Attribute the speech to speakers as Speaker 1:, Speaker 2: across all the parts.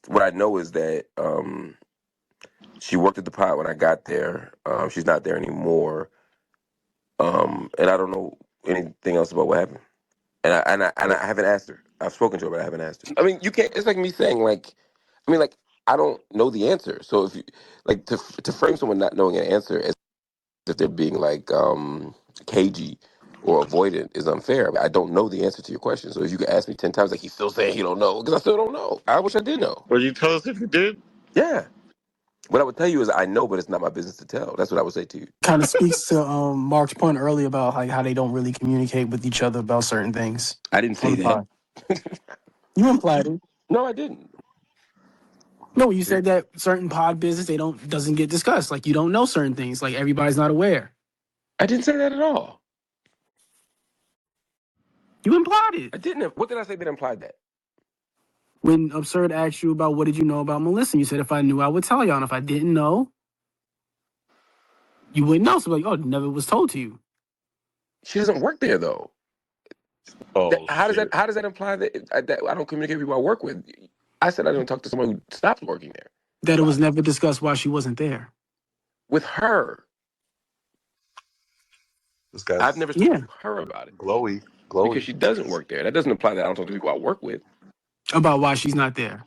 Speaker 1: what I know is that she worked at the pod when I got there. She's not there anymore. And I don't know anything else about what happened. And I haven't asked her. I've spoken to her, but I haven't asked her. I mean, you can't. It's like me saying, like, I mean, like, I don't know the answer. So if you like to frame someone not knowing an answer as if they're being like cagey or avoidant is unfair. I don't know the answer to your question. So if you could ask me 10 times, like he's still saying he don't know, because I still don't know. I wish I did know.
Speaker 2: Would you tell us if you did?
Speaker 1: Yeah. What I would tell you is I know, but it's not my business to tell. That's what I would say to you.
Speaker 3: Kind of speaks to Mark's point earlier about like how they don't really communicate with each other about certain things
Speaker 1: I didn't
Speaker 3: on
Speaker 1: say
Speaker 3: the
Speaker 1: that.
Speaker 3: pod. You implied it.
Speaker 1: No, I didn't.
Speaker 3: No, you said that certain pod business doesn't get discussed. Like you don't know certain things. Like everybody's not aware.
Speaker 1: I didn't say that at all.
Speaker 3: You implied it.
Speaker 1: I didn't. What did I say that implied that?
Speaker 3: When Absurd asked you about what did you know about Melyssa, you said if I knew, I would tell y'all. And if I didn't know, you wouldn't know. So like, oh, it never was told to you.
Speaker 1: She doesn't work there though.
Speaker 2: Oh,
Speaker 1: How
Speaker 2: shit.
Speaker 1: does that imply that I don't communicate with people I work with? I said I don't talk to someone who stopped working there.
Speaker 3: That it was never discussed why she wasn't there.
Speaker 1: With her.
Speaker 2: This guy's
Speaker 1: I've never spoken to her about it.
Speaker 2: glowy.
Speaker 1: Because she doesn't work there. That doesn't imply that I don't talk to people I work with.
Speaker 3: About why she's not there.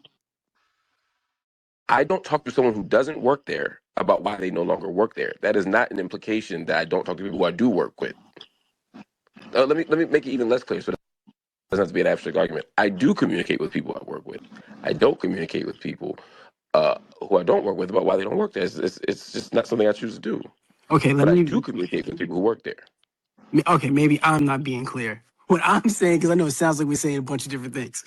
Speaker 1: I don't talk to someone who doesn't work there about why they no longer work there. That is not an implication that I don't talk to people who I do work with. Let me make it even less clear so that it doesn't have to be an abstract argument. I do communicate with people I work with. I don't communicate with people who I don't work with about why they don't work there. It's just not something I choose to do.
Speaker 3: Okay,
Speaker 1: But I do communicate with people who work there.
Speaker 3: Okay, maybe I'm not being clear. What I'm saying, because I know it sounds like we're saying a bunch of different things.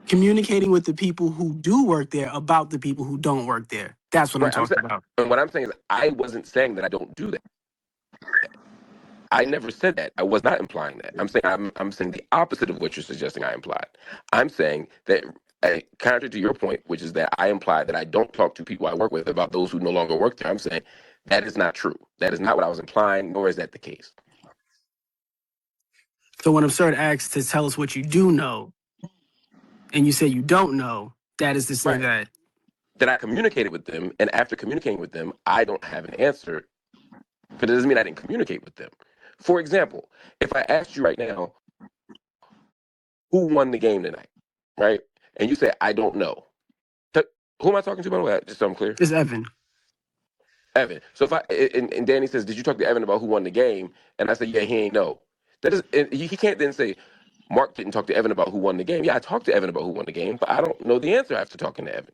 Speaker 3: Communicating with the people who do work there about the people who don't work there. That's what I'm talking about.
Speaker 1: And what I'm saying is I wasn't saying that I don't do that. I never said that. I was not implying that. I'm saying the opposite of what you're suggesting I implied. I'm saying that counter to your point, which is that I imply that I don't talk to people I work with about those who no longer work there. I'm saying that is not true. That is not what I was implying, nor is that the case.
Speaker 3: So when Absurd asks to tell us what you do know, and you say you don't know, that is to say
Speaker 1: that I communicated with them, and after communicating with them, I don't have an answer. But it doesn't mean I didn't communicate with them. For example, if I asked you right now, who won the game tonight, right? And you say, I don't know. Who am I talking to, by the way? Just so I'm clear.
Speaker 3: It's Evan.
Speaker 1: Evan. So if and Danny says, did you talk to Evan about who won the game? And I say, yeah, he ain't know. That is, he can't then say, Mark didn't talk to Evan about who won the game. Yeah, I talked to Evan about who won the game, but I don't know the answer after talking to Evan.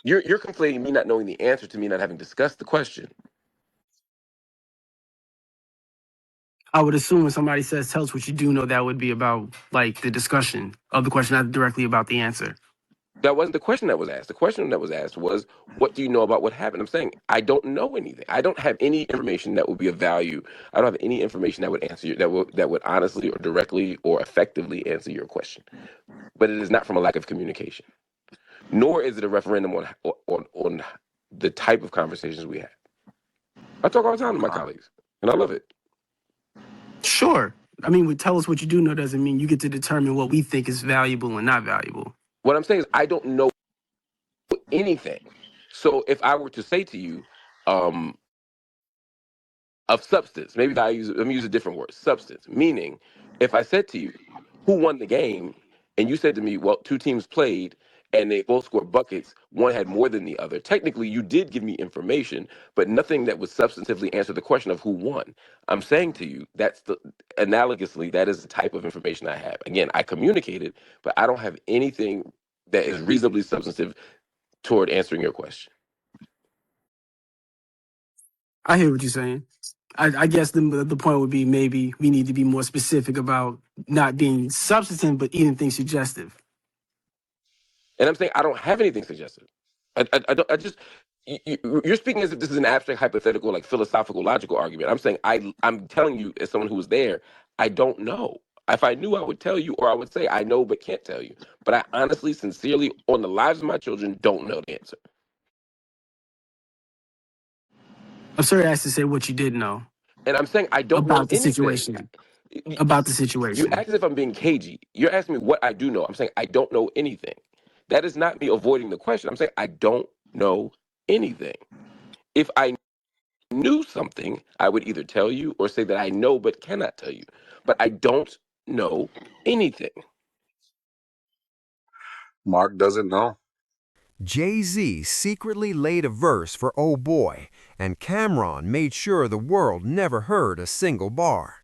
Speaker 1: You're conflating me not knowing the answer to me not having discussed the question.
Speaker 3: I would assume when somebody says, tell us what you do know, that would be about like the discussion of the question, not directly about the answer.
Speaker 1: That wasn't the question that was asked. The question that was asked was, what do you know about what happened? I'm saying, I don't know anything. I don't have any information that would be of value. I don't have any information that would answer you, that would honestly or directly or effectively answer your question. But it is not from a lack of communication. Nor is it a referendum on the type of conversations we have. I talk all the time to my colleagues, and I love it.
Speaker 3: Sure. I mean, tell us what you do know doesn't mean you get to determine what we think is valuable and not valuable.
Speaker 1: What I'm saying is I don't know anything. So if I were to say to you, of substance, maybe let me use a different word, substance, meaning if I said to you, who won the game? And you said to me, well, two teams played and they both scored buckets. One had more than the other. Technically, you did give me information, but nothing that would substantively answer the question of who won. I'm saying to you, analogously, that is the type of information I have. Again, I communicated, but I don't have anything that is reasonably substantive toward answering your question.
Speaker 3: I hear what you're saying. I guess the point would be maybe we need to be more specific about not being substantive, but anything suggestive.
Speaker 1: And I'm saying I don't have anything suggestive. You're speaking as if this is an abstract, hypothetical, like philosophical, logical argument. I'm saying I'm telling you as someone who was there, I don't know. If I knew, I would tell you, or I would say I know but can't tell you. But I honestly, sincerely, on the lives of my children, don't know the answer.
Speaker 3: I'm sorry I asked to say what you did know.
Speaker 1: And I'm saying I don't know
Speaker 3: about the
Speaker 1: anything.
Speaker 3: situation. about the
Speaker 1: You
Speaker 3: situation.
Speaker 1: act as if I'm being cagey. You're asking me what I do know. I'm saying I don't know anything. That is not me avoiding the question. I'm saying I don't know anything. If I knew something, I would either tell you or say that I know but cannot tell you. But I don't know anything.
Speaker 2: Mark doesn't know.
Speaker 4: Jay-Z secretly laid a verse for Oh Boy, and Cameron made sure the world never heard a single bar.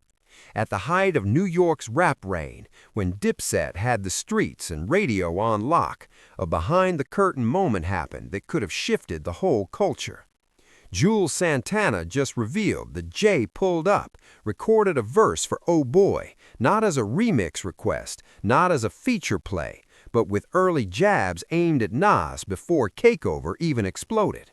Speaker 4: At the height of New York's rap reign, when Dipset had the streets and radio on lock, a behind-the-curtain moment happened that could have shifted the whole culture. Jules Santana just revealed that Jay pulled up, recorded a verse for Oh Boy, not as a remix request, not as a feature play, but with early jabs aimed at Nas before Cakeover even exploded.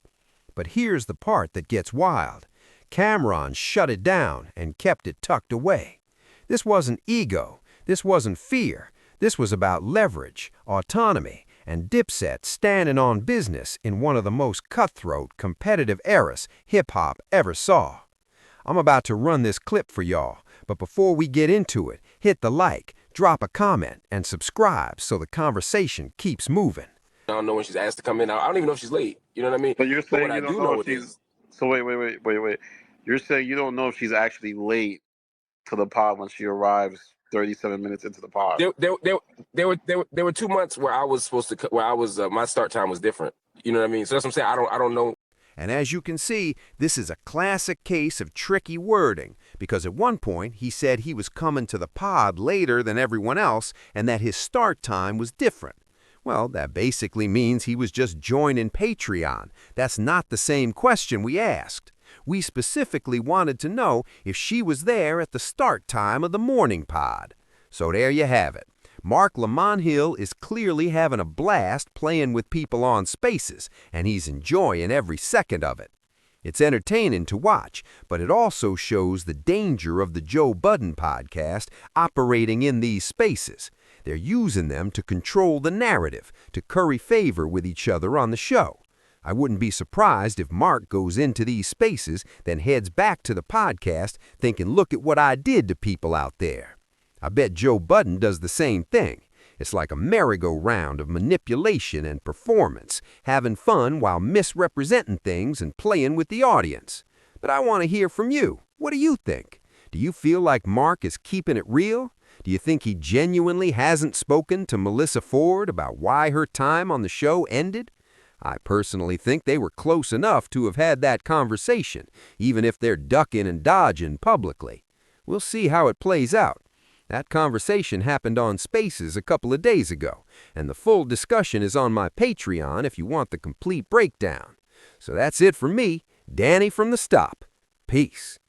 Speaker 4: But here's the part that gets wild. Cameron shut it down and kept it tucked away. This wasn't ego. This wasn't fear. This was about leverage, autonomy, and Dipset standing on business in one of the most cutthroat, competitive eras hip-hop ever saw. I'm about to run this clip for y'all, but before we get into it, hit the like, drop a comment, and subscribe so the conversation keeps moving.
Speaker 1: I don't know when she's asked to come in. I don't even know if she's late. You know what I mean?
Speaker 2: But you're
Speaker 1: But what
Speaker 2: saying
Speaker 1: I
Speaker 2: you don't
Speaker 1: do
Speaker 2: know
Speaker 1: know
Speaker 2: if
Speaker 1: it
Speaker 2: she's.
Speaker 1: is
Speaker 2: So wait. You're saying you don't know if she's actually late to the pod when she arrives 37 minutes into the pod.
Speaker 1: there were 2 months where I was supposed to where I was my start time was different. You know what I mean? So that's what I'm saying. I don't know.
Speaker 4: And as you can see, this is a classic case of tricky wording, because at one point he said he was coming to the pod later than everyone else and that his start time was different. Well, that basically means he was just joining Patreon. That's not the same question we asked. We specifically wanted to know if she was there at the start time of the morning pod. So there you have it. Marc Lamont Hill is clearly having a blast playing with people on Spaces, and he's enjoying every second of it. It's entertaining to watch, but it also shows the danger of the Joe Budden podcast operating in these spaces. They're using them to control the narrative, to curry favor with each other on the show. I wouldn't be surprised if Marc goes into these spaces, then heads back to the podcast thinking, look at what I did to people out there. I bet Joe Budden does the same thing. It's like a merry-go-round of manipulation and performance, having fun while misrepresenting things and playing with the audience. But I want to hear from you. What do you think? Do you feel like Marc is keeping it real? Do you think he genuinely hasn't spoken to Melyssa Ford about why her time on the show ended? I personally think they were close enough to have had that conversation, even if they're ducking and dodging publicly. We'll see how it plays out. That conversation happened on Spaces a couple of days ago, and the full discussion is on my Patreon if you want the complete breakdown. So that's it for me, Danny from the Stop. Peace.